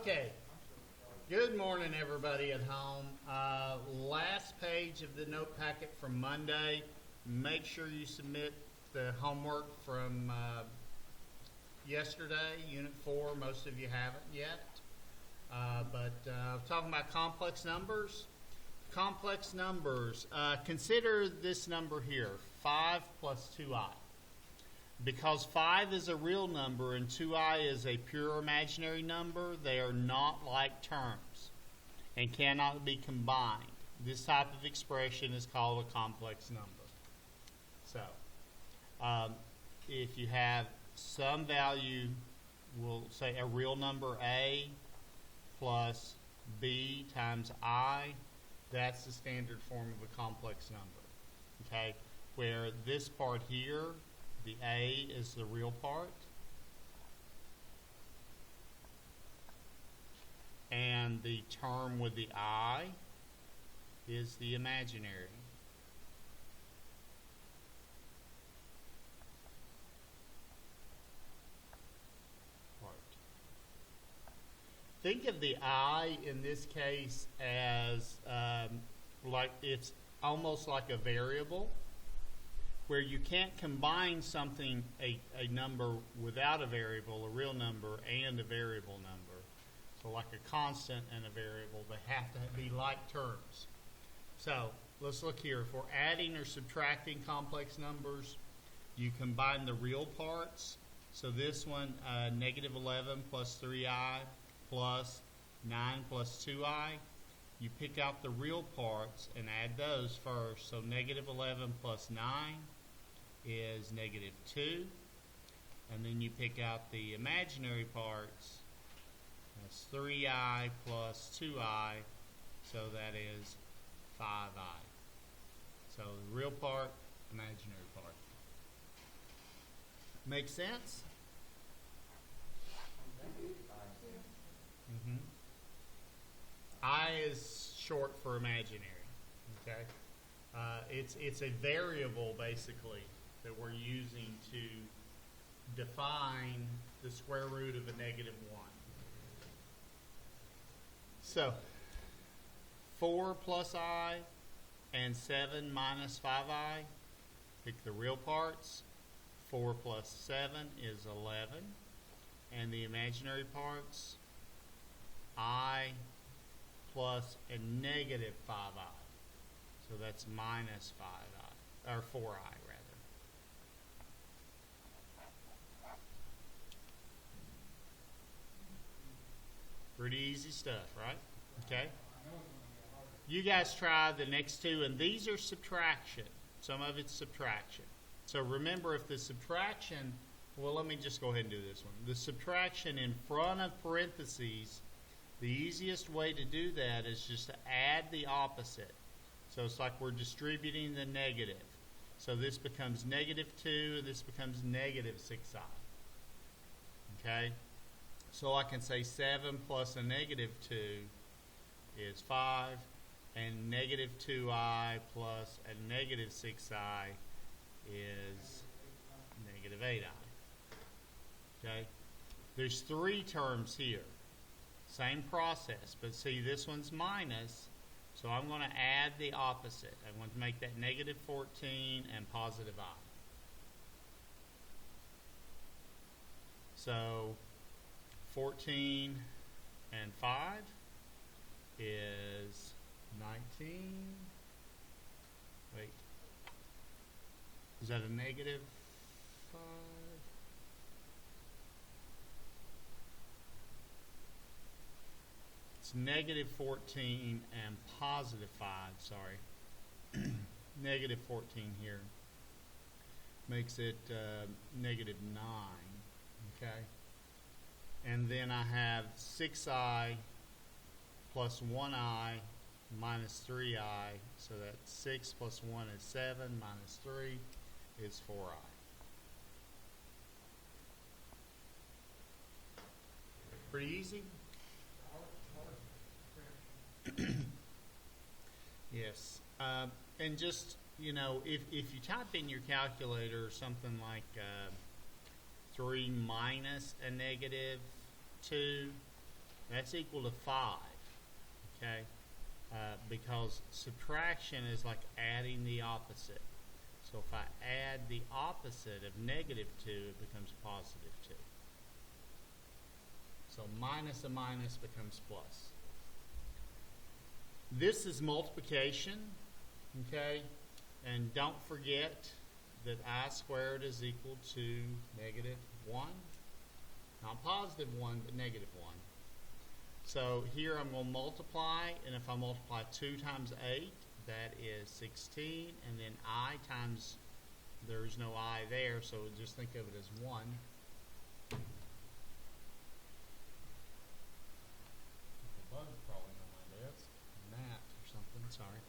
Okay. Good morning, everybody at home. Last page of the note packet from Monday. Make sure you submit the homework from yesterday, Unit 4. Most of you haven't yet. Talking about complex numbers. Complex numbers. Consider this number here, 5 plus 2i. Because 5 is a real number and 2i is a pure imaginary number, they are not like terms and cannot be combined. This type of expression is called a complex number. So, if you have some value, we'll say a real number a plus b times I, that's the standard form of a complex number. Okay, where this part here, the a is the real part, and the term with the I is the imaginary. Part. Think of the I in this case as like it's almost like a variable, where you can't combine something, a number without a variable, a real number and a variable number. So like a constant and a variable, they have to be like terms. So let's look here. If we're adding or subtracting complex numbers, you combine the real parts. So this one, negative 11 plus 3i plus 9 plus 2i. You pick out the real parts and add those first. So negative 11 plus 9 is negative 2, and then you pick out the imaginary parts. That's 3i plus 2i, so that is 5i. So the real part, imaginary part. Make sense? Mm-hmm. I is short for imaginary. Okay, it's a variable basically that we're using to define the square root of a negative 1. So, 4 plus I and 7 minus 5i, pick the real parts. 4 plus 7 is 11. And the imaginary parts, I plus a negative 5i. So that's minus 5i, or 4i rather. Pretty easy stuff, right? Okay. You guys try the next two, and these are subtraction. Some of it's subtraction. So remember, if the subtraction, well, let me just go ahead and do this one. The subtraction in front of parentheses, the easiest way to do that is just to add the opposite. So it's like we're distributing the negative. So this becomes negative 2, and this becomes negative 6i. Okay? So I can say 7 plus a negative 2 is 5, and negative 2i plus a negative 6i is negative 8i. Okay? There's 3 terms here. Same process, but see, this one's minus, so I'm going to add the opposite. I'm going to make that negative 14 and positive I. So 14 and 5 is 19. Wait. Is that a negative 5? It's negative 14 and positive 5, sorry. Negative 14 here makes it negative 9, okay? And then I have 6i plus 1i minus 3i, so that's 6 plus 1 is 7, minus 3 is 4i. Pretty easy? Yes. And just, you know, if you type in your calculator something like 3 minus a negative 2, that's equal to 5, okay? Because subtraction is like adding the opposite. So if I add the opposite of negative 2, it becomes positive 2. So minus a minus becomes plus. This is multiplication, okay? And don't forget that I squared is equal to negative 1. Not positive 1, but negative 1. So here I'm going to multiply, and if I multiply 2 times 8, that is 16, and then I times, there's no I there, so just think of it as 1. The bug's crawling on my desk. Gnat or something, sorry.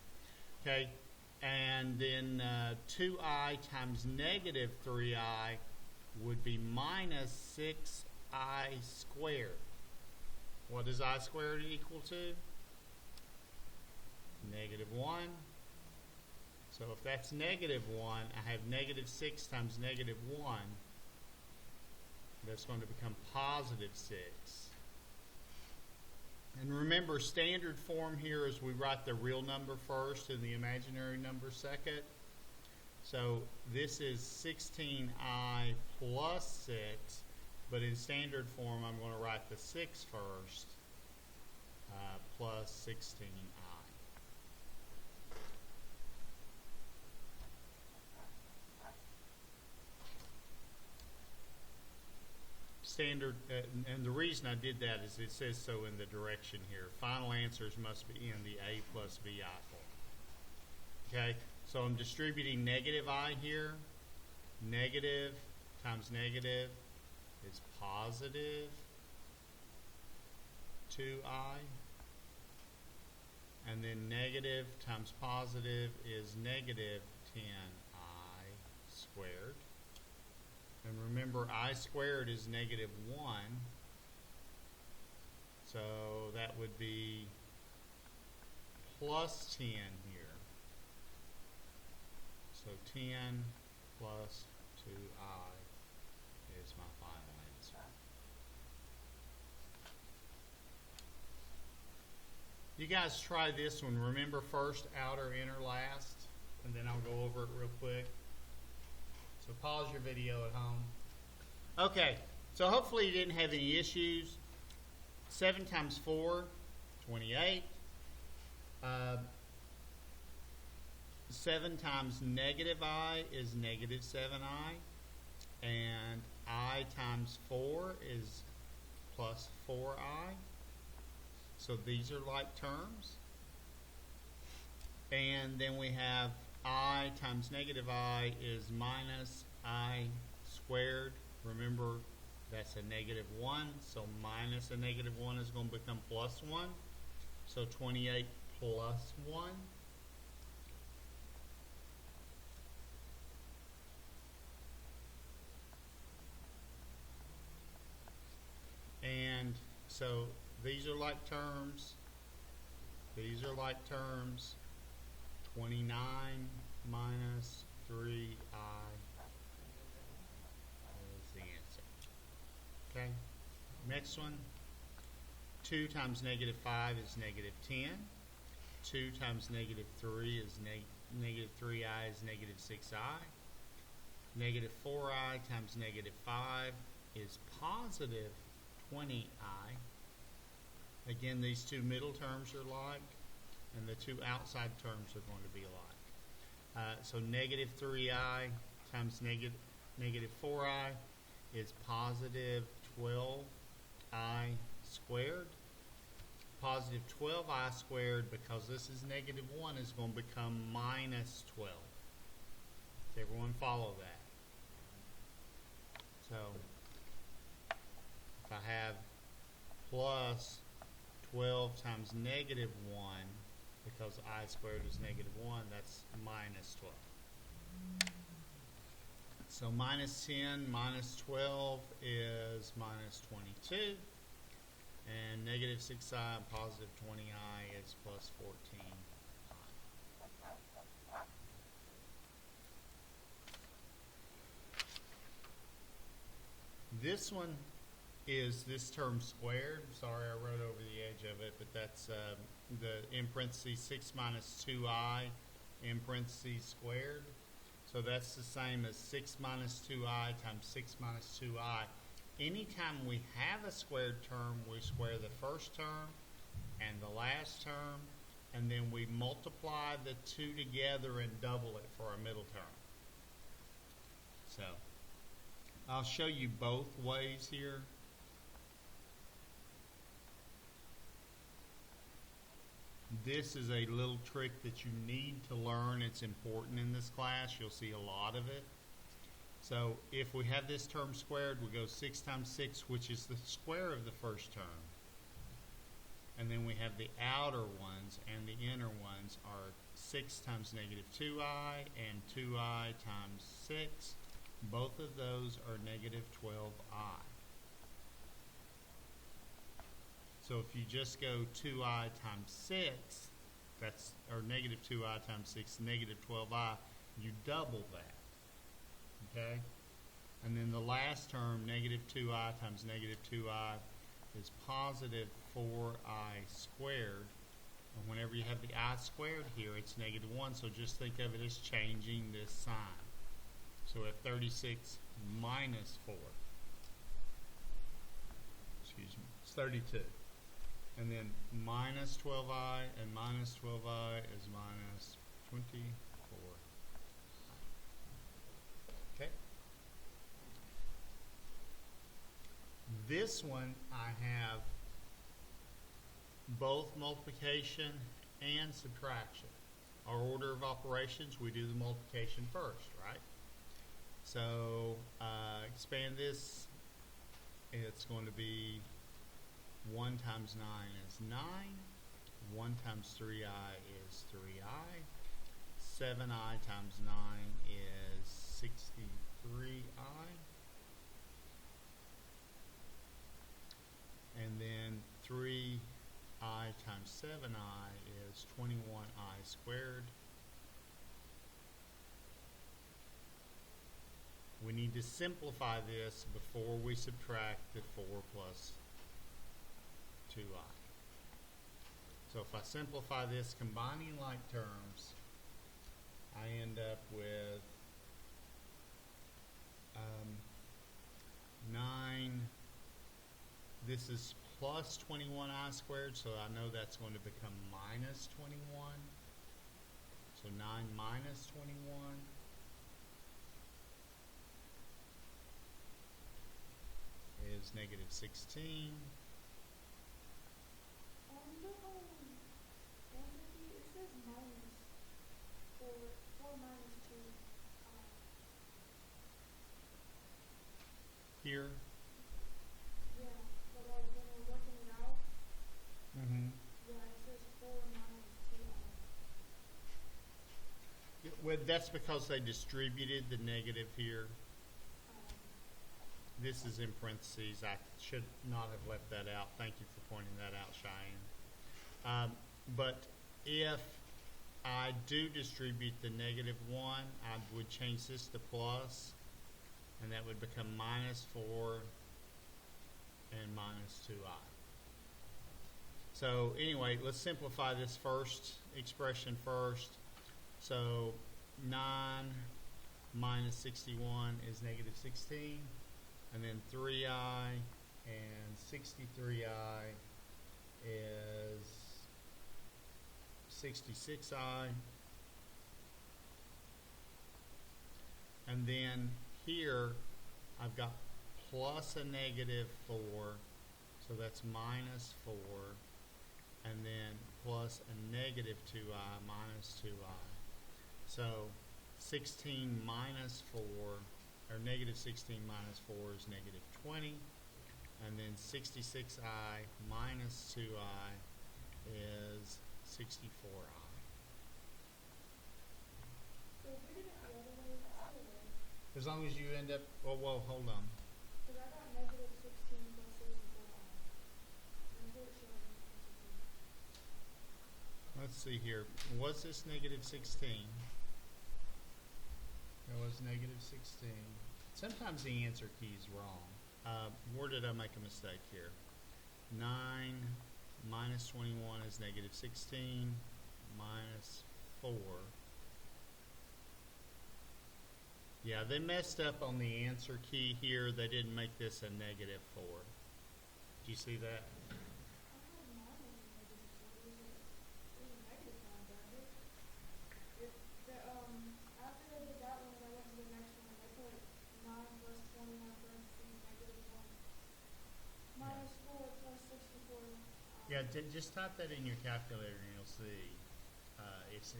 Okay, and then 2i times negative 3i would be minus 6i squared. What does I squared equal to? Negative 1. So if that's negative 1, I have negative 6 times negative 1. That's going to become positive 6. And remember, standard form here is we write the real number first and the imaginary number second. So this is 16i plus 6, but in standard form I'm going to write the 6 first, plus 16i. Standard, and the reason I did that is it says so in the direction here. Final answers must be in the a plus bi form. Okay, so I'm distributing negative I here. Negative times negative is positive 2i. And then negative times positive is negative 10i squared. And remember, I squared is negative 1. So that would be plus 10 here. So 10 plus 2i is my final answer. You guys try this one. Remember, first outer, inner, last, and then I'll go over it real quick. So pause your video at home. Okay, so hopefully you didn't have any issues. 7 times 4, 28. 7 times negative I is negative 7i. And I times 4 is plus 4i. So these are like terms. And then we have I times negative I is minus I squared. Remember, that's a negative 1, so minus a negative 1 is going to become plus 1. So 28 plus 1. And so these are like terms. These are like terms. 29 minus 3i is the answer. Okay, next one. 2 times negative 5 is negative 10. 2 times negative 3 is negative 3i is negative 6i. Negative 4i times negative 5 is positive 20i. Again, these two middle terms are like, and the two outside terms are going to be alike. So negative 3i times negative 4i is positive 12i squared. Positive 12i squared, because this is negative 1, is going to become minus 12. Does everyone follow that? So if I have plus 12 times negative 1, because I squared is negative 1, that's minus 12. So minus 10 minus 12 is minus 22. And negative 6i and positive 20i is plus 14. This one is this term squared. Sorry, I wrote over the edge of it, but that's the in parentheses 6 minus 2i in parentheses squared. So that's the same as 6 minus 2i times 6 minus 2i. Anytime we have a squared term, we square the first term and the last term, and then we multiply the two together and double it for our middle term. So I'll show you both ways here. This is a little trick that you need to learn. It's important in this class. You'll see a lot of it. So if we have this term squared, we go 6 times 6, which is the square of the first term. And then we have the outer ones, and the inner ones are 6 times negative 2i and 2i times 6. Both of those are negative 12i. So if you just go 2i times 6, that's, or negative 2i times 6, negative 12i, you double that. Okay? And then the last term, negative 2i times negative 2i, is positive 4i squared. And whenever you have the I squared here, it's negative 1, so just think of it as changing this sign. So we have 36 minus 4. Excuse me, it's 32. And then minus 12i and minus 12i is minus 24. Okay? This one I have both multiplication and subtraction. Our order of operations, we do the multiplication first, right? So expand this, it's going to be 1 times 9 is 9, 1 times 3i is 3i, 7i times 9 is 63i, and then 3i times 7i is 21i squared. We need to simplify this before we subtract the 4 plus 2i. So if I simplify this, combining like terms, I end up with 9. This is plus 21i squared, so I know that's going to become minus 21. So 9 minus 21 is negative 16. It says minus 4 minus 2. Here. Yeah, but like when we're working it out, Mm-hmm. yeah, it says 4 minus 2. Well, that's because they distributed the negative here. This is in parentheses. I should not have left that out. Thank you for pointing that out, Cheyenne. But if I do distribute the negative 1, I would change this to plus, and that would become minus 4 and minus 2i. So anyway, let's simplify this first expression first. So 9 minus 61 is negative 16. And then 3i and 63i is 66i. And then here I've got plus a negative 4, so that's minus 4, and then plus a negative 2i minus 2i. So 16 minus 4, or negative 16 minus 4 is negative 20, and then 66i minus 2i is 64i. So if we did it the other way, it's still right. As long as you end up, oh, well, hold on. Because I got negative 16 plus 64i. That's what it shows me. Let's see here. Was this negative 16? It was negative 16. Sometimes the answer key is wrong. Where did I make a mistake here? 9 minus 21 is negative 16 minus 4. Yeah, they messed up on the answer key here. They didn't make this a negative 4. Do you see that? After they did that one, I went to the next one. They put 9 plus 20 in parentheses, negative 1. Minus 4 plus 64. Yeah, just type that in your calculator and you'll see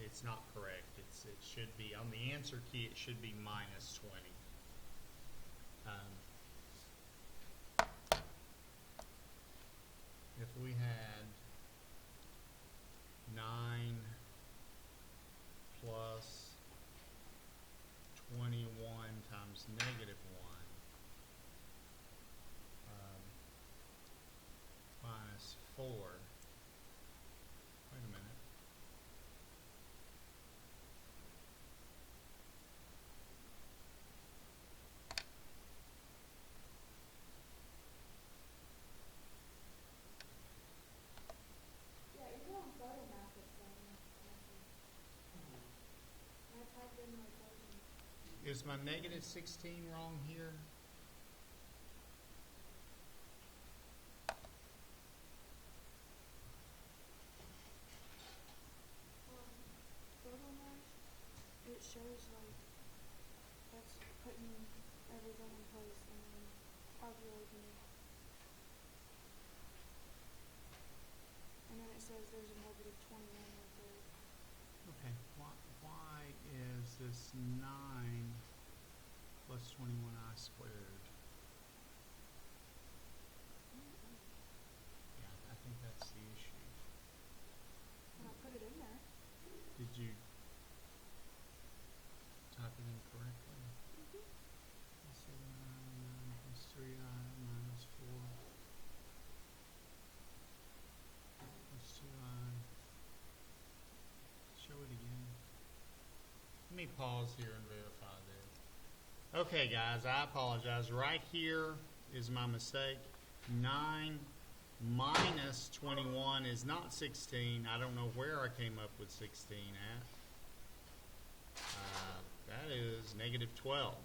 it's not correct. It should be, on the answer key, it should be minus 20. If we had 9 plus 21 times negative 1 minus 4. Wait a minute. Yeah, even on photo math it's saying I typed in my equation. Is my negative 16 wrong here? Photo math, it shows like that's putting everything in place and then calculating it. And then it says there's a negative 21 right there. Okay, why is this 9 plus 21i squared? Yeah, I think that's the issue. And I put it in there. Did you type it in correctly? Let's see, 9 plus 3i minus 4 plus 2i. Show it again. Let me pause here and verify this. Okay, guys, I apologize. Right here is my mistake. 9 minus 21 is not 16. I don't know where I came up with 16 at. That is negative 12.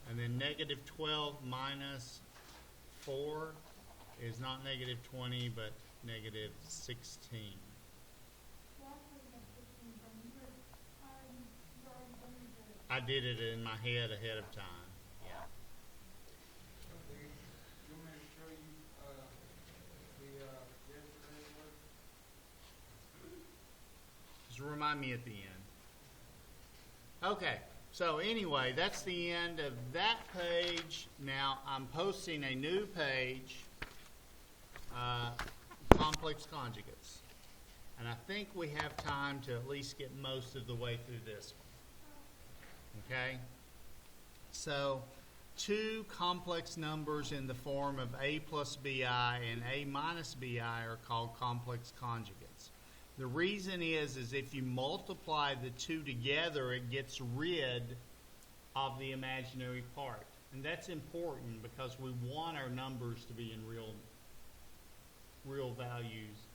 And then negative 12 minus 4 is not negative 20, but negative 16. I did it in my head ahead of time. Yeah. Okay, you want me to show you, the yesterday work? Just remind me at the end. Okay, so anyway, that's the end of that page. Now I'm posting a new page, complex conjugates. And I think we have time to at least get most of the way through this one. Okay? So, two complex numbers in the form of a plus bi and a minus bi are called complex conjugates. The reason is if you multiply the two together, it gets rid of the imaginary part. And that's important because we want our numbers to be in real values,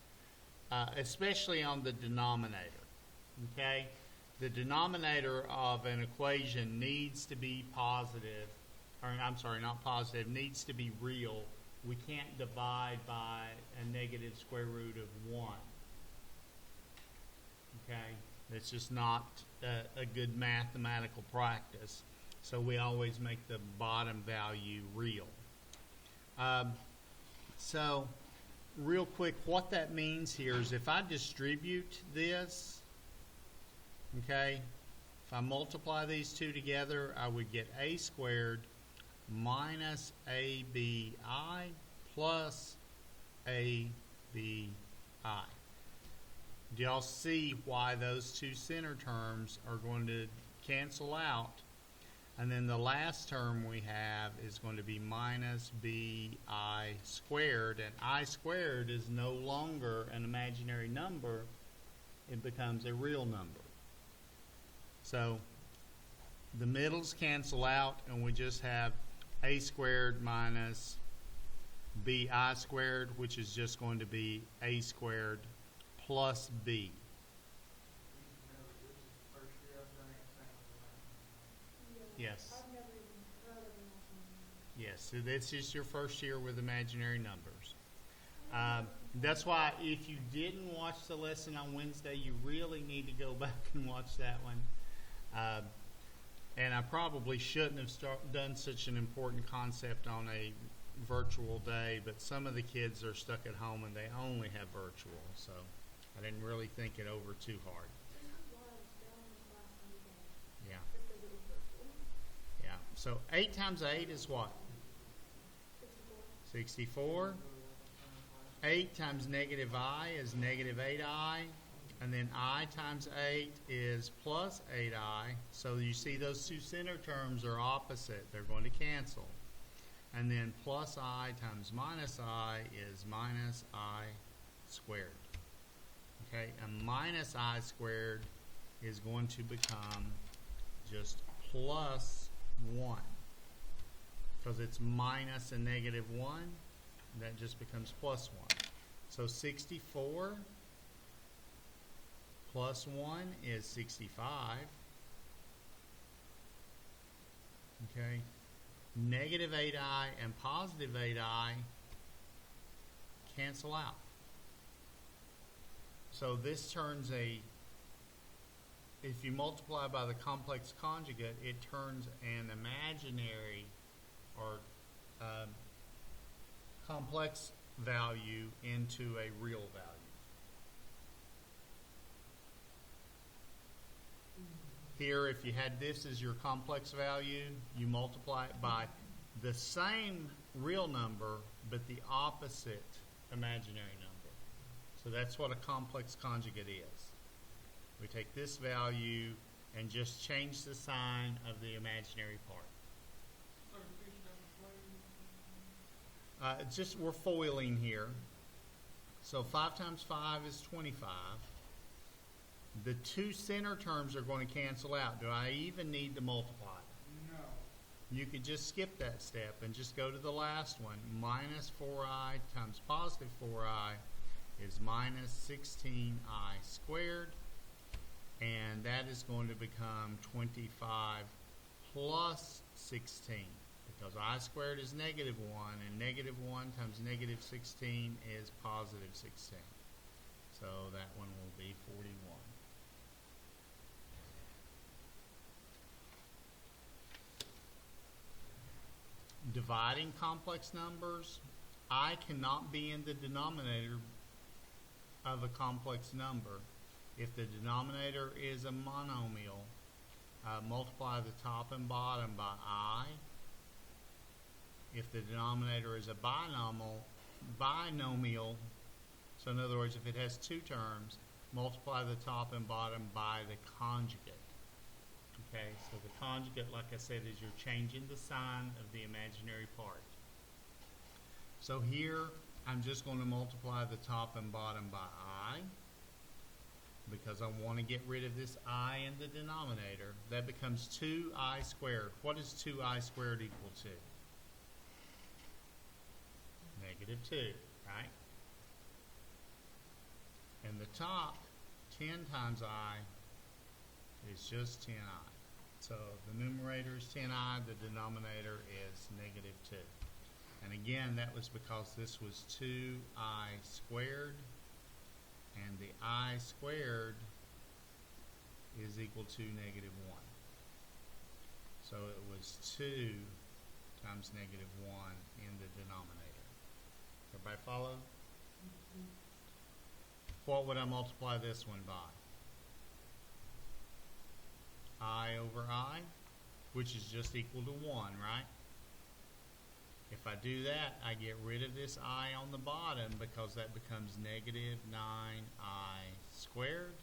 especially on the denominator. Okay? The denominator of an equation needs to be positive, or I'm sorry, not positive, needs to be real. We can't divide by a negative square root of 1. Okay? It's just not a good mathematical practice. So we always make the bottom value real. So real quick, what that means here is if I distribute this, okay, if I multiply these two together, I would get a squared minus abi plus abi. Do y'all see why those two center terms are going to cancel out? And then the last term we have is going to be minus bi squared, and I squared is no longer an imaginary number. It becomes a real number. So the middles cancel out, and we just have a squared minus bi squared, which is just going to be a squared plus b. This is the first year I've done anything with the Yes. I've never even heard of an imaginary number. Yes, so this is your first year with imaginary numbers. That's why if you didn't watch the lesson on Wednesday, you really need to go back and watch that one. And I probably shouldn't have done such an important concept on a virtual day, but some of the kids are stuck at home and they only have virtual, so I didn't really think it over too hard. This is why I was failing this last Sunday, Yeah, because it was virtual. yeah. So 8 times 8 is what? 64. 64. 8 times negative I is negative 8i. And then I times 8 is plus 8i. So you see those two center terms are opposite. They're going to cancel. And then plus I times minus I is minus I squared. Okay, and minus I squared is going to become just plus 1. Because it's minus a negative 1, that just becomes plus 1. So 64 plus 1 is 65. Okay. Negative 8i and positive 8i cancel out. So this turns if you multiply by the complex conjugate, it turns an imaginary or complex value into a real value. Here, if you had this as your complex value, you multiply it by the same real number, but the opposite imaginary number. So that's what a complex conjugate is. We take this value and just change the sign of the imaginary part. It's just we're foiling here. So 5 times 5 is 25. The two center terms are going to cancel out. Do I even need to multiply? No. You could just skip that step and just go to the last one. Minus 4i times positive 4i is minus 16i squared. And that is going to become 25 plus 16. Because I squared is negative 1, and negative 1 times negative 16 is positive 16. So that one will be 41. Dividing complex numbers, I cannot be in the denominator of a complex number. If the denominator is a monomial, multiply the top and bottom by I. If the denominator is a binomial, so in other words, if it has two terms, multiply the top and bottom by the conjugate. Okay, so the conjugate, like I said, is you're changing the sign of the imaginary part. So here, I'm just going to multiply the top and bottom by I, because I want to get rid of this I in the denominator. That becomes 2i squared. What is 2i squared equal to? Negative 2, right? And the top, 10 times I, is just 10i. So the numerator is 10i, the denominator is negative 2. And again, that was because this was 2i squared, and the I squared is equal to negative 1. So it was 2 times negative 1 in the denominator. Everybody follow? What would I multiply this one by? I over I, which is just equal to 1, right? If I do that, I get rid of this I on the bottom because that becomes negative 9i squared.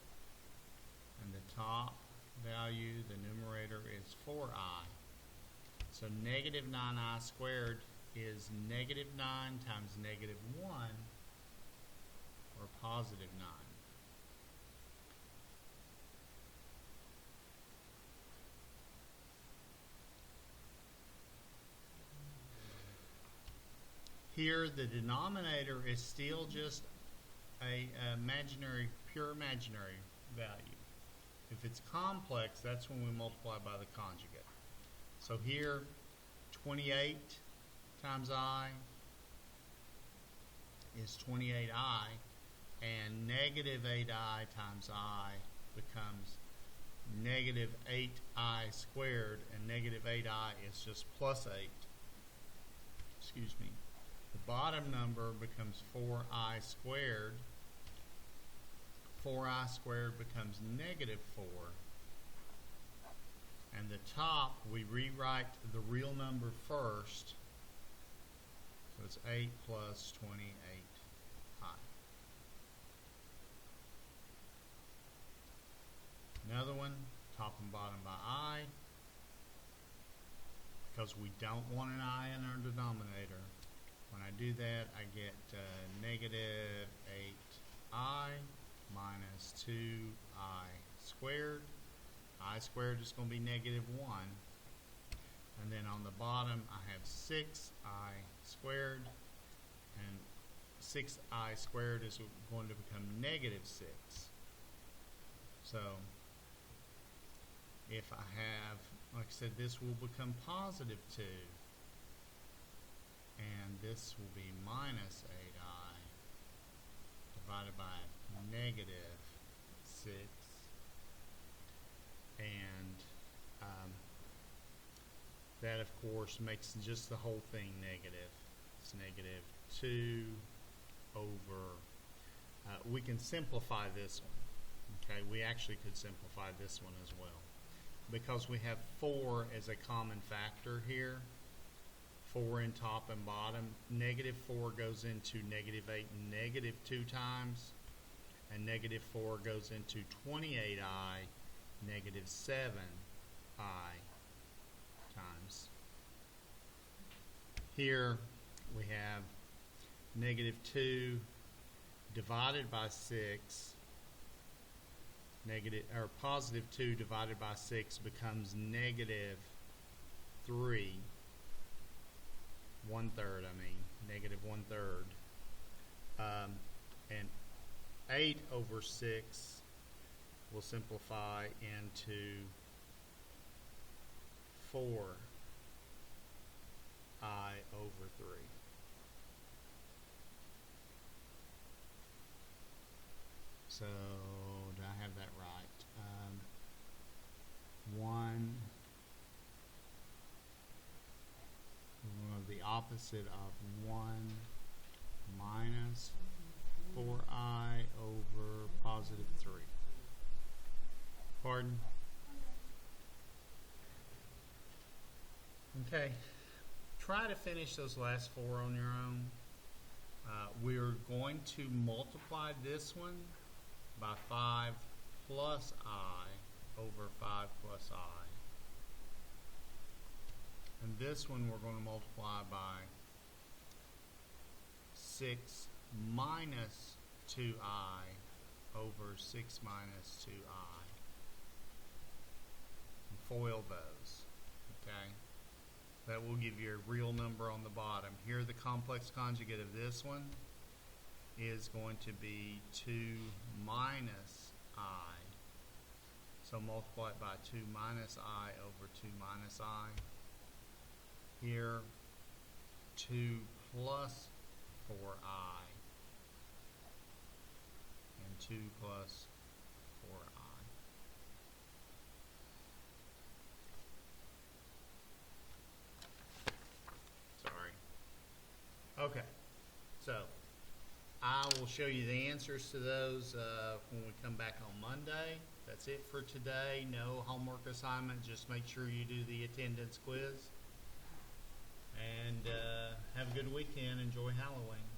And the top value, the numerator, is 4i. So negative 9i squared is negative 9 times negative 1, or positive 9. Here, the denominator is still just a pure imaginary value. If it's complex, that's when we multiply by the conjugate. So here, 28 times I is 28I, and negative 8I times I becomes negative 8I squared, and negative 8I is just plus 8. Excuse me. The bottom number becomes 4I squared. 4I squared becomes negative 4. And the top, we rewrite the real number first. So it's 8 plus 28I. Another one, top and bottom by I. Because we don't want an I in our denominator. When I do that, I get negative 8I minus 2I squared. I squared is going to be negative 1. And then on the bottom, I have 6I squared. And 6I squared is going to become negative 6. So, if I have, like I said, this will become positive 2. And this will be minus 8I divided by negative 6. And that, of course, makes just the whole thing negative. It's negative 2 over, we can simplify this one. Okay, we actually could simplify this one as well. Because we have 4 as a common factor here. 4 in top and bottom. Negative 4 goes into negative 8 negative 2 times. And negative 4 goes into 28I negative 7I times. Here we have negative 2 divided by 6. Positive 2 divided by 6 becomes negative 3. 1/3, negative 1/3. And 8 over 6 will simplify into 4I over 3. So, do I have that right? 1, the opposite of 1 minus 4I over positive 3. Pardon? Okay. Try to finish those last 4 on your own. We're going to multiply this one by 5 plus I over 5 plus I. And this one we're going to multiply by 6 minus 2I over 6 minus 2I. And foil those. Okay? That will give you a real number on the bottom. Here the complex conjugate of this one is going to be 2 minus I. So multiply it by 2 minus I over 2 minus I. Here, 2 plus 4I. And 2 plus 4I. Sorry. Okay. So, I will show you the answers to those when we come back on Monday. That's it for today. No homework assignment. Just make sure you do the attendance quiz. And have a good weekend. Enjoy Halloween.